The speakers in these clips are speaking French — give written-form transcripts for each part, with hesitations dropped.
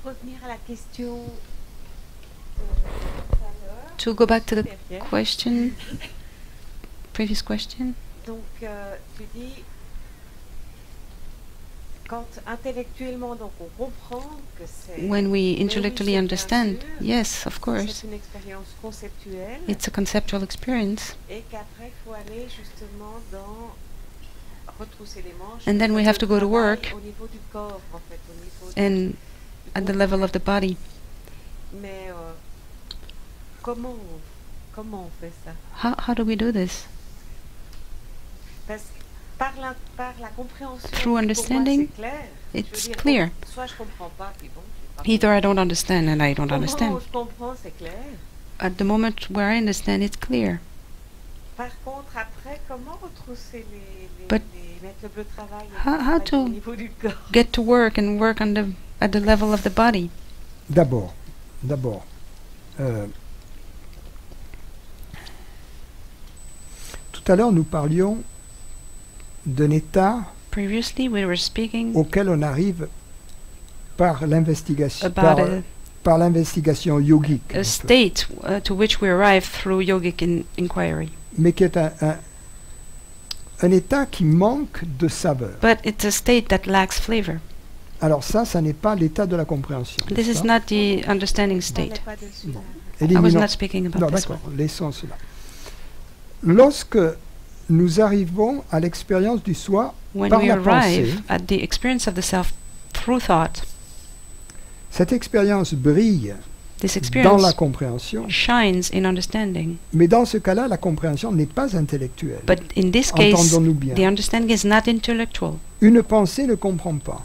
Revenir à la question. To go back to the question, previous question. Donc, tu dis, quand intellectuellement, donc on comprend que c'est. When we intellectually understand, yes, of course, c'est une expérience conceptuelle. it's a conceptual experience. Et qu'après, il faut aller justement dans retrousser les manches. And then we have to go to work. Au niveau du corps, en fait, au niveau And at the level of the body. Mais comment on fait ça? How do we do this? Parce que par la compréhension, Through understanding, pour moi, it's dire, clear. Soit je comprends pas, puis bon. Either I don't understand and I don't understand. Je comprends, c'est clair. At the moment where I understand, it's clear. Par contre, après, comment retrousser But mettre le bleu travail how to au niveau du corps? get to work and work on at the level of the body? D'abord, tout à l'heure nous parlions d'un état Previously we were speaking auquel on arrive par l'investigation, about par l'investigation yogique, a state to which we arrive through yogic inquiry. mais qui est un état qui manque de saveur. But it's a state that lacks flavor. Alors ça n'est pas l'état de la compréhension. This is not the understanding state. Bon. I was not speaking about Non, this d'accord, one. laissons cela. Lorsque nous arrivons à l'expérience du soi When par we la pensée, arrive at the experience of the self through thought, cette expérience brille this dans experience la compréhension, shines in understanding. mais dans ce cas-là, la compréhension n'est pas intellectuelle. But in this case, Entendons-nous bien. the understanding is not intellectual. Une pensée ne comprend pas.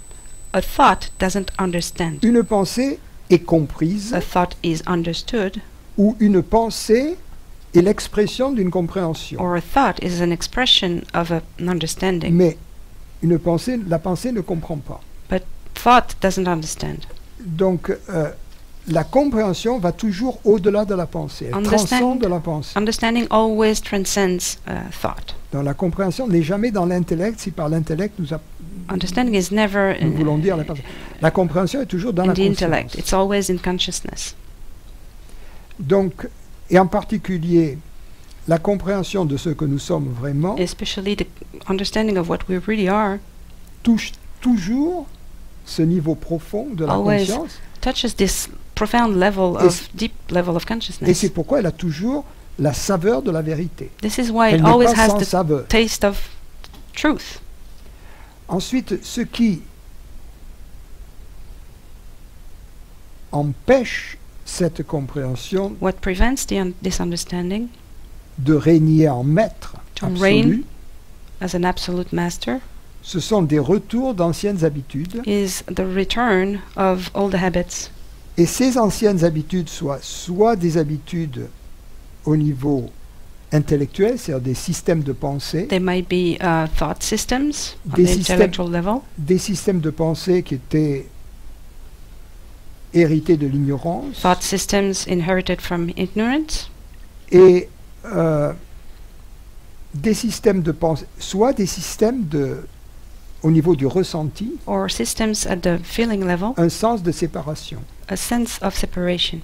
A thought doesn't understand. Une pensée est comprise A thought is understood, ou une pensée est l'expression d'une compréhension. or a thought is an expression of an understanding. Mais la pensée ne comprend pas. But thought doesn't understand. Donc, la compréhension va toujours au-delà de la pensée. Elle transcende la pensée. Understanding always transcends thought. Donc, la compréhension n'est jamais dans l'intellect. Si par l'intellect Understanding is never nous voulons dire la pensée. La compréhension est toujours dans in la the intellect. conscience. It's always in consciousness. Donc, et en particulier, la compréhension de ce que nous sommes vraiment Especially the understanding of what we really are touche toujours ce niveau profond de la Always conscience. touches this profound level Et of deep level of Et consciousness. c'est pourquoi elle a toujours la saveur de la vérité. This is why Elle it n'est always pas has sans the saveur. taste of truth. Ensuite, ce qui empêche cette compréhension What prevents this understanding de régner en maître to absolu, reign as an absolute master ce sont des retours d'anciennes habitudes. is the return of all the habits. Et ces anciennes habitudes soit des habitudes au niveau intellectuel, c'est-à-dire des systèmes de pensée, They might be thought systems on Des the systèmes- intellectual level, des systèmes de pensée qui étaient hérités de l'ignorance, thought systems inherited from ignorance, et des systèmes de pensée, soit des systèmes au niveau du ressenti, or systems at the feeling level, un sens de séparation. a sense of separation.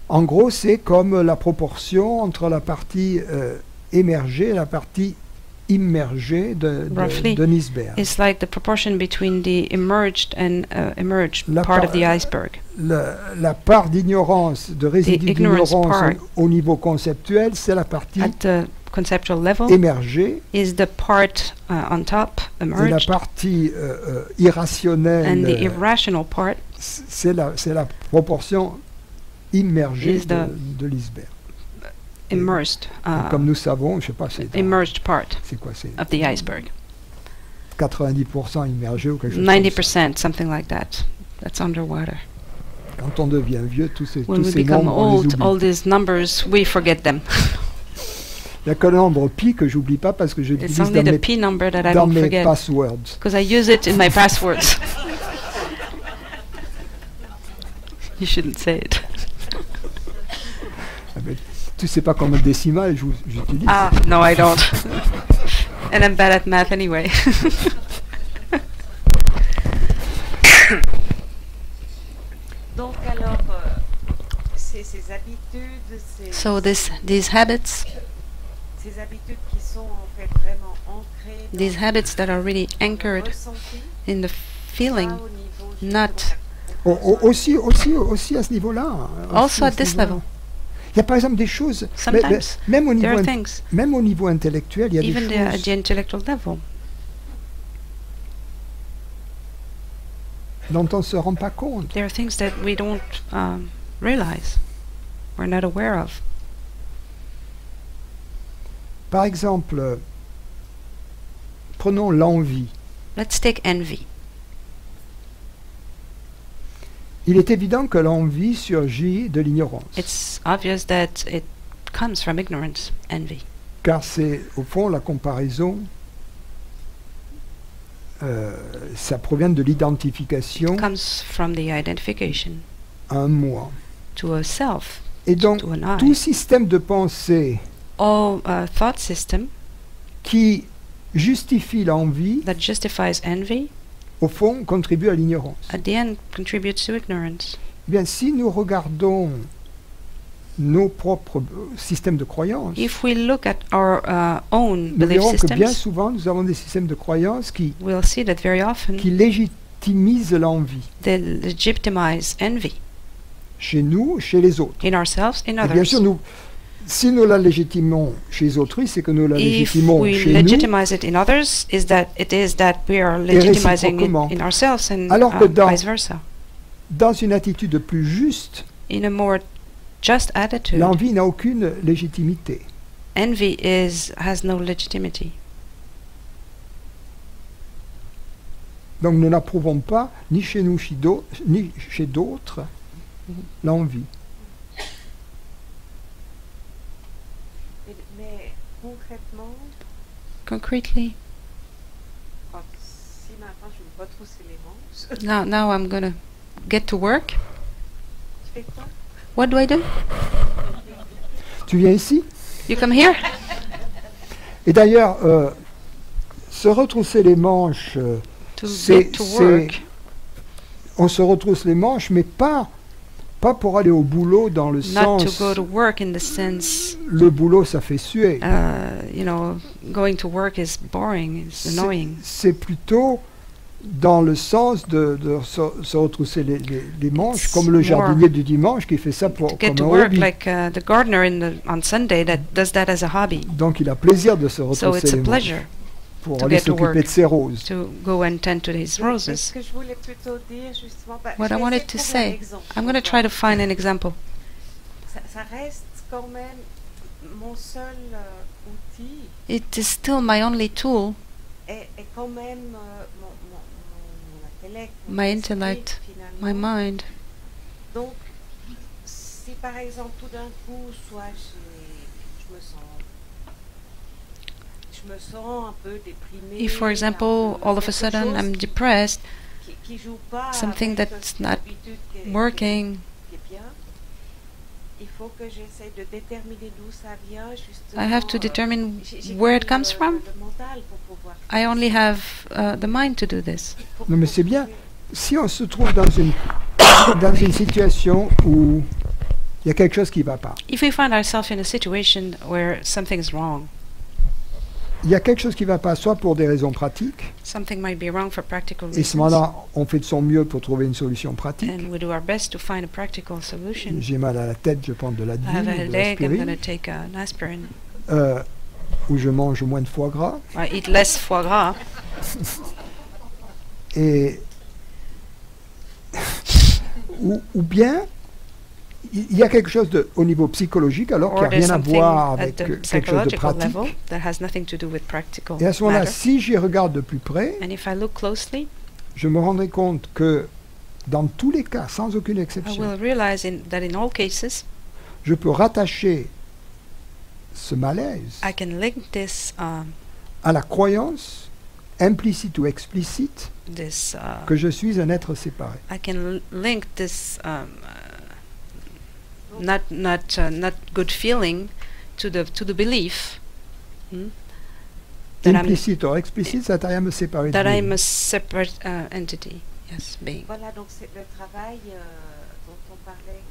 En gros, c'est comme la proportion entre la partie émergée et la partie immergée Roughly, de l'iceberg. It's like the proportion between the emerged and emerged La part par- of the iceberg. La part d'ignorance, de résidu ignorance d'ignorance part. au niveau conceptuel, c'est la partie At the conceptual level émergée, is the part on top, et la emerged, partie and irrationnelle, the irrational part c'est la proportion immergée is the de l'iceberg. immersed, Et comme nous savons, je sais pas, c'est immersed part c'est quoi, c'est of the iceberg. 90% immergé ou quelque chose comme ça. 90%, something like that. That's underwater. Quand on devient vieux, tous When we ces become nombres, on les old, oublie. all these numbers, we forget them. Il n'y a que le nombre pi que j'oublie pas parce que je It's l'utilise only dans the mes, P number that I dans don't mes forget, passwords. because I use it in my passwords. You shouldn't say it. Ah ben, tu sais pas combien de décimales j'utilise. Ah, no, I don't. And I'm bad at math anyway. Donc alors, ces habitudes, So these habits, ces habitudes qui sont en fait vraiment ancrées dans these habits that are really le anchored ressenti, in the pas feeling, au niveau juste not de la Aussi à ce niveau-là. hein, aussi also à at ce this niveau-là. level. Il y a par exemple des choses, Sometimes même, au there niveau, are things, même au niveau intellectuel, il y a even des at choses the intellectual level, dont on ne se rend pas compte. there are things that we don't realize, we're not aware of. Par exemple, prenons l'envie. Let's take envy. Il est évident que l'envie surgit de l'ignorance, It's obvious that it comes from ignorance, envy. car c'est au fond la comparaison, ça provient de l'identification It comes from the identification à un moi. to a self, Et donc, to an tout I. système de pensée All thought system qui justifie l'envie, that justifies envy, au fond, contribue à l'ignorance. at the end contributes to ignorance. Eh bien, si nous regardons nos propres systèmes de croyances, If we look at our own nous belief verrons que bien systems, souvent, nous avons des systèmes de croyances qui we'll see that very often légitimisent l'envie they legitimize envy chez nous, chez les autres. in ourselves, in Et bien others. sûr, si nous la légitimons chez autrui, c'est que nous la If légitimons we chez nous, legitimize it in others, it is that we are legitimizing it réciproquement. in ourselves and Alors que vice versa. dans une attitude plus juste. In a more just attitude, L'envie n'a aucune légitimité. envy has no legitimacy. Donc nous n'approuvons pas, ni chez nous, ni chez d'autres, l'envie. Mais concrètement, Concretely, si maintenant je me retrousse les manches, now I'm gonna get to work. je fais quoi? What do I do? Tu viens ici? You come here? Et d'ailleurs, se retrousser les manches, To get to work. on se retrousse les manches, mais pas pour aller au boulot dans le Not to sens, go to work in the sense, le boulot ça fait suer. going to work is boring, it's annoying. C'est plutôt dans le sens de se retrousser les manches, It's comme le more jardinier du dimanche qui fait ça To get comme to un work hobby. like the gardener on Sunday that does that as a hobby. Donc il a plaisir de se So retrousser it's a les manches pleasure pour to aller get to s'occuper work. de ses roses. to go and tend to these Mais ce roses. que je voulais plutôt dire justement, What je I vais wanted essayer to de trouver un say, exemple, I'm going to try to find an example. Ça reste quand même mon seul outil It is still my only tool, est quand même mon intellect, mon my esprit, intellect, finalement. my mind. Donc, si par exemple tout d'un coup, soit je me sens un peu déprimée, If, for un example, peu all of a quelque sudden chose I'm depressed, qui joue pas something avec that's cette not habitude working, qui est bien, il faut que j'essaie de déterminer d'où ça vient justement. I have to determine j'ai where it que comes from. le mental pour pouvoir I only have the mind to do this. Non mais c'est bien. Si on se trouve dans une situation où il y a quelque chose qui ne va pas, If we find ourselves in a situation where something's wrong, il y a quelque chose qui ne va pas, soit pour des raisons pratiques, something might be wrong for practical et à ce reasons, moment-là, on fait de son mieux pour trouver une solution pratique. and we do our best to find a practical solution. J'ai mal à la tête, je prends de I have a l'Advil, de headache, I'm going to l'aspirine, take an aspirin. où je mange moins de foie gras. I eat less foie gras. Et ou bien il y a quelque chose au niveau psychologique alors qu'il Or n'y a there's rien à something voir at avec the quelque chose de psychological pratique. level that has nothing to do with practical Et à ce moment-là, matter. si j'y regarde de plus près, And if I look closely, je me rendrai compte que dans tous les cas, sans aucune I exception, will realize that in all cases, je peux rattacher ce malaise I can link this à la croyance implicite ou explicite que je suis un être séparé. I can link this not good feeling to the belief that Implicite ou explicite, c'est à me séparer de I'm lui. a separate entity, yes, being. Voilà, donc c'est le travail dont on parlait.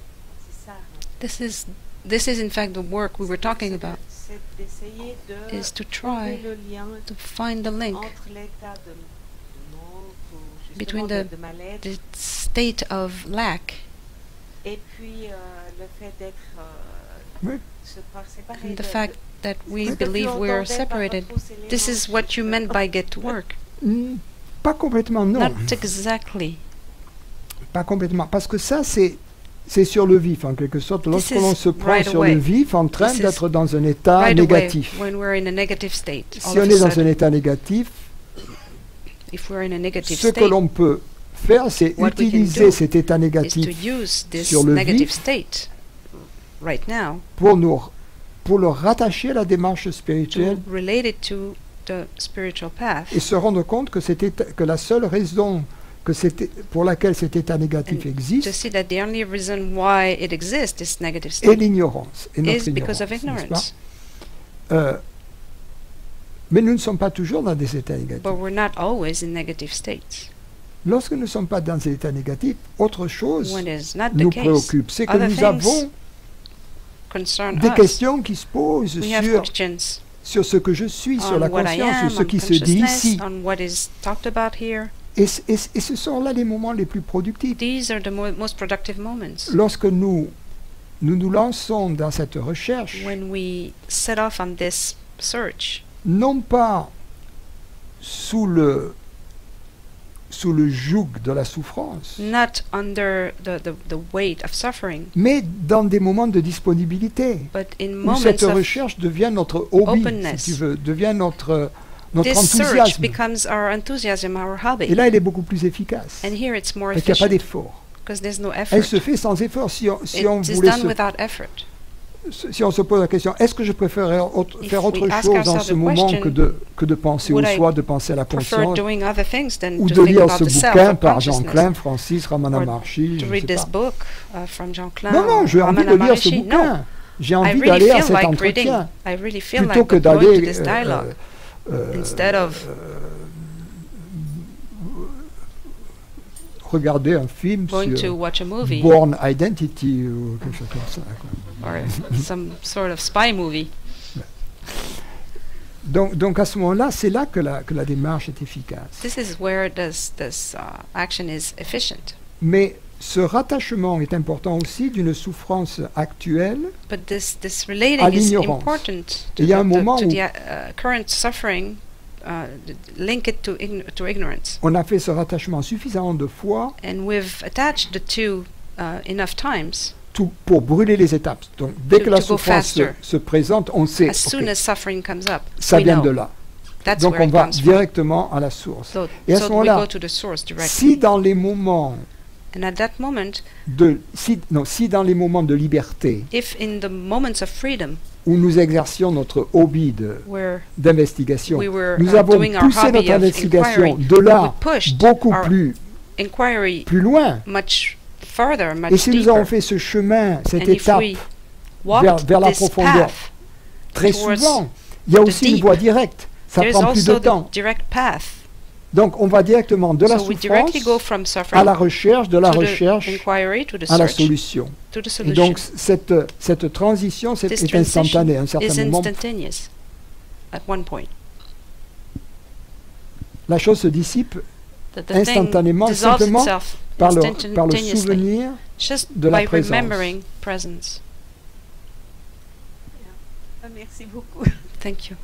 C'est ça. This is in fact the work we were talking about, C'est d'essayer de is to trouver try le lien to find the link entre l'état de manque ou between justement the, de mal-être the state of lack et puis le fait d'être Oui. se croire séparé. and the fact that we Ce que tu believe we're entendais par separated. retrousser les This is manches, what you meant by get to work. Pas complètement, non. Not exactly. Pas complètement. Parce que ça, c'est sur le vif, en quelque sorte. Lorsque is l'on se prend right sur away. le vif, en train This is d'être dans un état Right négatif. away, when we're in a negative state, Si all on of est a dans un sudden, état négatif, if we're in a negative ce que state, l'on peut faire, c'est What we can utiliser do cet état is to négatif use this sur le negative vif state right now pour le rattacher à la démarche to spirituelle relate it to the spiritual path et se rendre compte que la seule raison pour laquelle cet état négatif and to existe see that the only reason why it exists, this negative est state, l'ignorance. Et notre is because of ignorance, n'est-ce ignorance. pas? Mais nous ne sommes pas toujours dans des états négatifs. But we're not always in negative states. Lorsque nous ne sommes pas dans des états négatifs, autre chose When it is not the nous case, préoccupe. C'est que other nous things avons concern des us. questions qui se posent We have questions sur ce que je suis, sur on la what I conscience, am, sur ce on qui se dit consciousness, ici. on what is talked about here. Et ce sont là les moments les plus productifs. These are the most productive moments. Lorsque nous nous lançons dans cette recherche, When we set off on this search, non pas sous le joug de la souffrance, not under the weight of suffering, mais dans des moments de disponibilité, but in où moments cette of recherche devient notre hobby, openness. si tu veux, devient notre this search enthousiasme. becomes our enthusiasm, our Et hobby. là, elle est beaucoup plus efficace, And here it's more parce qu'il n'y a pas efficient d'effort. because there's no Elle effort. se fait sans effort. Si on It is voulait done without effort. si on se pose la question, est-ce que je préférerais If faire autre we ask chose en ourselves ce the moment question, que de penser au would I soi, de penser à la Prefer conscience, doing other things than ou to de think lire about ce the self bouquin or par Jean consciousness, Klein, Francis, Ramana or Maharshi, to je read sais this pas. book from Jean Klein. Non, j'ai envie de Ramana lire ce Maharshi. bouquin. No, J'ai I envie really d'aller à feel cet like reading. entretien. I really feel Plutôt like que going to d'aller this dialogue instead of regarder un film going to sur watch a movie Born Identity ou quelque chose comme ça, quoi. or some sort of spy movie. Donc à ce moment-là, c'est là que la démarche est efficace. This is where this action is efficient. Mais ce rattachement est important aussi d'une souffrance actuelle. But this À relating is l'ignorance. important Et il y a un moment to où the current suffering, link it to ignorance. on a fait ce rattachement suffisamment de fois And we've attached the two enough times. pour brûler les étapes. Donc dès que la To go souffrance faster. se présente, on sait, As soon ok, as suffering comes up, ça we vient know. de là. That's Donc where on it va comes from. directement à la source. So, Et à so ce we moment-là, go to the source directly. si dans les moments And at that moment, si dans les moments de liberté if in the moments of freedom où nous exercions notre hobby where d'investigation, we were nous avons doing our poussé hobby notre of investigation inquiry, de là we pushed beaucoup our inquiry plus loin. much further, Et much si nous avons deeper. fait ce chemin, cette And if étape, we walked vers la this profondeur, path, très towards souvent, il y a aussi une deep, voie directe. Ça there is prend plus de also temps. the direct path. Donc on va directement de la So we directly go souffrance from à suffering la recherche, de la to recherche the inquiry, to the à la search, solution. to the Et solution. donc cette transition This est instantanée. À un transition certain is moment, instantaneous at one point. la chose se dissipe The instantanément, thing dissolves simplement itself par le instantaneously, souvenir just de la by présence. remembering presence. Merci beaucoup. Thank you.